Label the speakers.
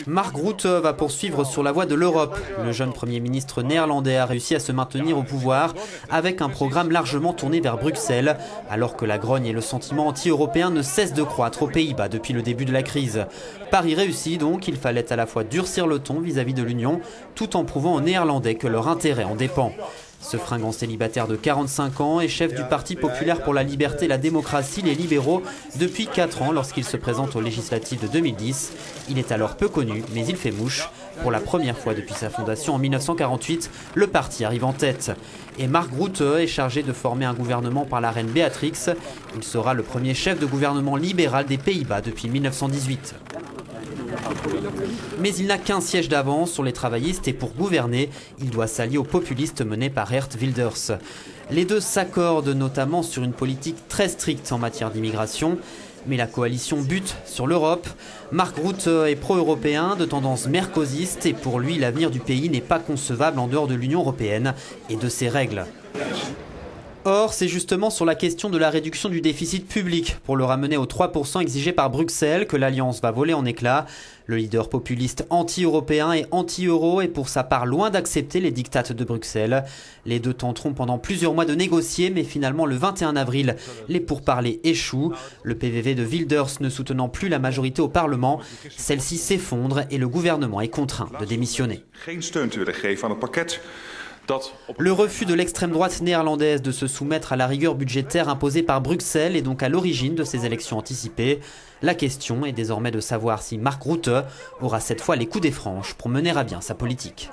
Speaker 1: Mark Rutte va poursuivre sur la voie de l'Europe. Le jeune Premier ministre néerlandais a réussi à se maintenir au pouvoir avec un programme largement tourné vers Bruxelles, alors que la grogne et le sentiment anti-européen ne cessent de croître aux Pays-Bas depuis le début de la crise. Pari réussi donc, il fallait à la fois durcir le ton vis-à-vis de l'Union, tout en prouvant aux Néerlandais que leur intérêt en dépend. Ce fringant célibataire de 45 ans est chef du Parti populaire pour la liberté et la démocratie, les libéraux, depuis 4 ans lorsqu'il se présente aux législatives de 2010. Il est alors peu connu, mais il fait mouche. Pour la première fois depuis sa fondation en 1948, le parti arrive en tête. Et Mark Rutte est chargé de former un gouvernement par la reine Béatrix. Il sera le premier chef de gouvernement libéral des Pays-Bas depuis 1918. Mais il n'a qu'un siège d'avance sur les travaillistes et pour gouverner, il doit s'allier aux populistes menés par Geert Wilders. Les deux s'accordent notamment sur une politique très stricte en matière d'immigration. Mais la coalition bute sur l'Europe. Mark Rutte est pro-européen de tendance mercosiste et pour lui, l'avenir du pays n'est pas concevable en dehors de l'Union européenne et de ses règles. Or, c'est justement sur la question de la réduction du déficit public pour le ramener aux 3% exigé par Bruxelles que l'Alliance va voler en éclats. Le leader populiste anti-européen et anti-euro est pour sa part loin d'accepter les diktats de Bruxelles. Les deux tenteront pendant plusieurs mois de négocier, mais finalement le 21 avril, les pourparlers échouent. Le PVV de Wilders ne soutenant plus la majorité au Parlement, celle-ci s'effondre et le gouvernement est contraint de démissionner. Le refus de l'extrême droite néerlandaise de se soumettre à la rigueur budgétaire imposée par Bruxelles est donc à l'origine de ces élections anticipées. La question est désormais de savoir si Mark Rutte aura cette fois les coups des franches pour mener à bien sa politique.